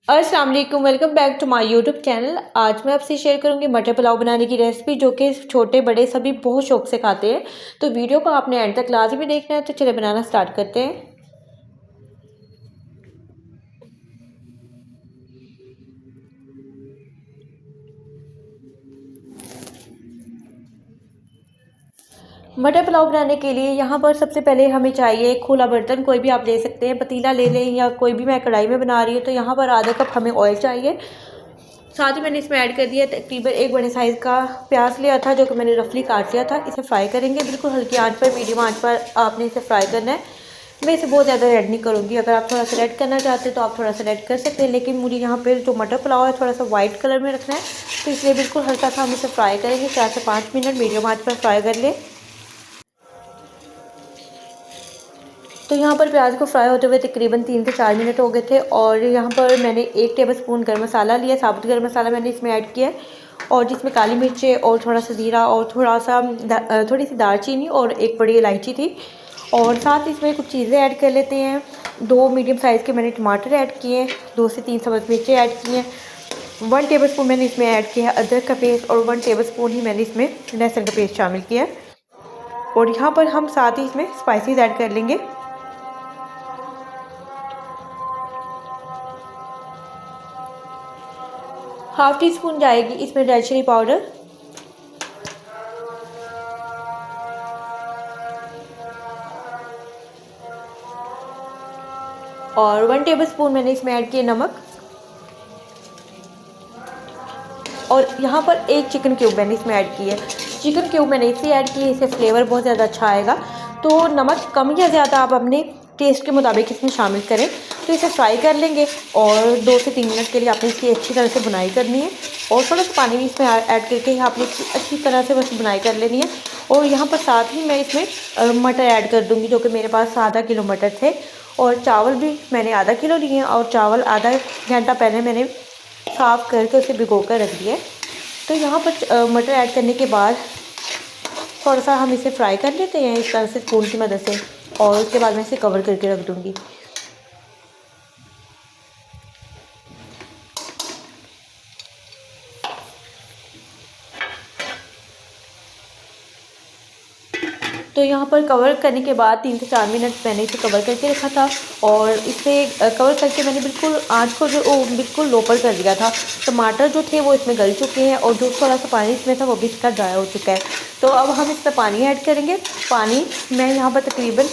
अस्सलाम वालेकुम, welcome back to my YouTube channel. आज मैं आपसे शेयर करूंगी मटर पुलाव बनाने की रेसिपी, जो कि छोटे बड़े सभी बहुत शौक से खाते हैं। तो वीडियो को आपने एंड तक लाजमी देखना है। तो चलिए बनाना स्टार्ट करते हैं। मटर पुलाव बनाने के लिए यहाँ पर सबसे पहले हमें चाहिए एक खुला बर्तन। कोई भी आप ले सकते हैं, पतीला ले लें या कोई भी, मैं कढ़ाई में बना रही हूँ। तो यहाँ पर आधा कप हमें ऑयल चाहिए। साथ ही मैंने इसमें ऐड कर दिया तकरीबन एक बड़े साइज़ का प्याज लिया था, जो कि मैंने रफली काट लिया था। इसे फ्राई करेंगे बिल्कुल हल्की आंच पर, मीडियम आंच पर आपने इसे फ्राई करना है। मैं इसे बहुत ज़्यादा रेड नहीं करूँगी। अगर आप थोड़ा सा रेड करना चाहते हैं तो आप थोड़ा सा रेड कर सकते हैं, लेकिन मुझे यहाँ पे जो मटर पुलाव है थोड़ा सा वाइट कलर में रखना है, तो इसलिए बिल्कुल हल्का सा हम इसे फ्राई करेंगे। 4 से 5 मिनट मीडियम आंच पर फ्राई कर लें। तो यहाँ पर प्याज को फ्राई होते हुए तकरीबन 3 से 4 मिनट हो गए थे। और यहाँ पर मैंने 1 टेबलस्पून गर्म मसाला लिया, साबुत गर्म मसाला मैंने इसमें ऐड किया है, और जिसमें काली मिर्चें और थोड़ा सा ज़ीरा और थोड़ी सी दालचीनी और एक बड़ी इलायची थी। और साथ इसमें कुछ चीज़ें ऐड कर लेते हैं। 2 मीडियम साइज़ के मैंने टमाटर ऐड किए हैं, 2 से 3 सब्ज़ मिर्चें ऐड की हैं, 1 टेबलस्पून मैंने इसमें ऐड किया है अदरक का पेस्ट, और 1 टेबलस्पून ही मैंने इसमें लहसुन का पेस्ट शामिल किया है। और यहाँ पर हम साथ ही इसमें स्पाइसेस ऐड कर लेंगे। हाफ़ टी स्पून जाएगी इसमें रेड चिली पाउडर, और 1 टेबलस्पून मैंने इसमें ऐड किया नमक, और यहाँ पर एक चिकन क्यूब मैंने इसमें ऐड की है। चिकन क्यूब मैंने इसलिए ऐड की है, इससे फ्लेवर बहुत ज़्यादा अच्छा आएगा। तो नमक कम या ज़्यादा आप अपने टेस्ट के मुताबिक इसमें शामिल करें। तो इसे फ्राई कर लेंगे, और 2 से 3 मिनट के लिए आपने इसकी अच्छी तरह से बुनाई करनी है। और थोड़ा सा पानी भी इसमें ऐड करके आपने अच्छी तरह से बस बुनाई कर लेनी है। और यहाँ पर साथ ही मैं इसमें मटर ऐड कर दूँगी, जो कि मेरे पास आधा किलो मटर थे। और चावल भी मैंने आधा किलो लिए हैं, और चावल आधा घंटा पहले मैंने साफ़ करके उसे भिगो कर रख दिया है। तो यहाँ पर मटर ऐड करने के बाद थोड़ा सा हम इसे फ्राई कर लेते हैं इस तरह से स्पून की मदद से, और उसके बाद मैं इसे कवर करके रख दूँगी। तो यहाँ पर कवर करने के बाद 3 से 4 मिनट मैंने इसे कवर करके रखा था, और इसे कवर करके मैंने बिल्कुल आँच को बिल्कुल लो पर कर दिया था। टमाटर जो थे वो इसमें गल चुके हैं, और जो थोड़ा सा पानी इसमें था वो भी इसका ड्राई हो चुका है। तो अब हम इसमें पानी ऐड करेंगे। पानी मैं यहाँ पर तकरीबन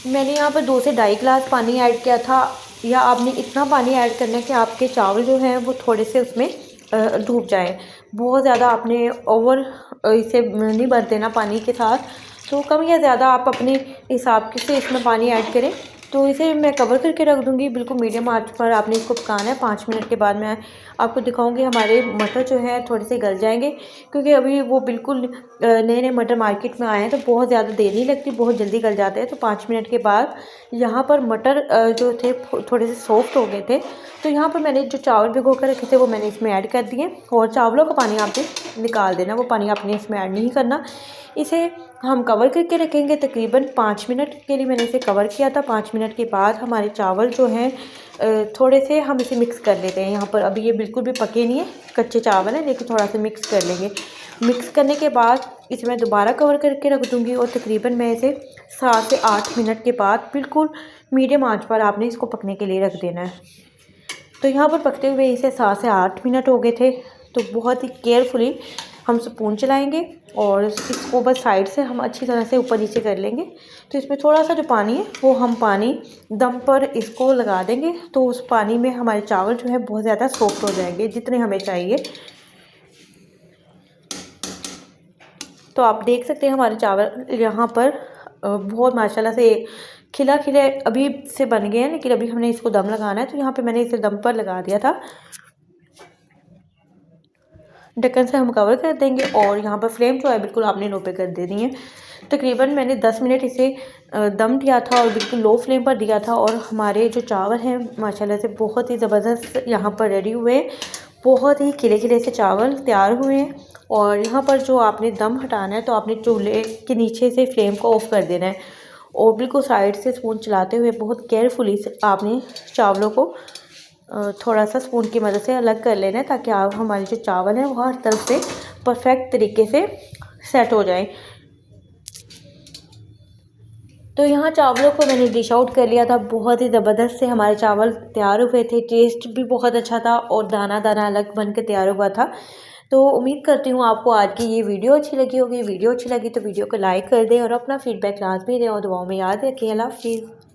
मैंने यहाँ पर 2 से ढाई गिलास पानी ऐड किया था, या आपने इतना पानी ऐड करना है कि आपके चावल जो हैं वो थोड़े से उसमें डूब जाएँ। बहुत ज़्यादा आपने ओवर इसे नहीं भर देना पानी के साथ। तो कम या ज़्यादा आप अपने हिसाब से इसमें पानी ऐड करें। तो इसे मैं कवर करके रख दूँगी, बिल्कुल मीडियम आंच पर आपने इसको पकाना है। 5 मिनट के बाद मैं आपको दिखाऊंगी हमारे मटर जो है थोड़े से गल जाएंगे, क्योंकि अभी वो बिल्कुल नए नए मटर मार्केट में आए हैं, तो बहुत ज़्यादा देर नहीं लगती, बहुत जल्दी गल जाते हैं। तो 5 मिनट के बाद यहाँ पर मटर जो थे थोड़े से सॉफ्ट हो गए थे। तो यहाँ पर मैंने जो चावल भिगो कर रखे थे वो मैंने इसमें ऐड कर दिए, और चावलों का पानी आपने निकाल देना, वो पानी आपने इसमें ऐड नहीं करना। इसे हम कवर करके रखेंगे तकरीबन 5 मिनट के लिए मैंने इसे कवर किया था। 5 मिनट के बाद हमारे चावल जो हैं थोड़े से हम इसे मिक्स कर लेते हैं। यहाँ पर अभी ये बिल्कुल भी पके नहीं है, कच्चे चावल हैं, लेकिन थोड़ा सा मिक्स कर लेंगे। मिक्स करने के बाद इसे मैं दोबारा कवर करके रख दूँगी, और तकरीबन मैं इसे 7 से 8 मिनट के बाद बिल्कुल मीडियम आंच पर आपने इसको पकने के लिए रख देना है। तो यहाँ पर पकते हुए इसे 7 से 8 मिनट हो गए थे। तो बहुत ही केयरफुली हम स्पून चलाएंगे, और इसको बस साइड से हम अच्छी तरह से ऊपर नीचे कर लेंगे। तो इसमें थोड़ा सा जो पानी है वो हम पानी दम पर इसको लगा देंगे। तो उस पानी में हमारे चावल जो है बहुत ज़्यादा सॉफ्ट हो जाएंगे, जितने हमें चाहिए। तो आप देख सकते हैं हमारे चावल यहाँ पर बहुत माशाल्लाह से खिला खिले अभी से बन गए हैं, लेकिन अभी हमने इसको दम लगाना है। तो यहाँ पे मैंने इसे दम पर लगा दिया था। ढक्कन से हम कवर कर देंगे, और यहाँ पर फ्लेम जो है बिल्कुल आपने लो पे कर देनी है। तकरीबन मैंने 10 मिनट इसे दम दिया था, और बिल्कुल लो फ्लेम पर दिया था। और हमारे जो चावल हैं माशाल्लाह से बहुत ही ज़बरदस्त यहाँ पर रेडी हुए हैं। बहुत ही खिले खिले से चावल तैयार हुए हैं। और यहाँ पर जो आपने दम हटाना है, तो आपने चूल्हे के नीचे से फ्लेम को ऑफ़ कर देना है, और बिल्कुल साइड से स्पून चलाते हुए बहुत केयरफुली से आपने चावलों को थोड़ा सा स्पून की मदद से अलग कर लेना है, ताकि आप हमारे जो चावल हैं वो हर तरफ से परफेक्ट तरीके से सेट हो जाए। तो यहाँ चावलों को मैंने डिश आउट कर लिया था। बहुत ही ज़बरदस्त से हमारे चावल तैयार हुए थे, टेस्ट भी बहुत अच्छा था और दाना दाना अलग बन के तैयार हुआ था। तो उम्मीद करती हूँ आपको आज की ये वीडियो अच्छी लगी होगी। वीडियो अच्छी लगी तो वीडियो को लाइक कर दें और अपना फीडबैक लाजमी दें और दुआओं में याद रखें। अल्लाह हाफ़िज़।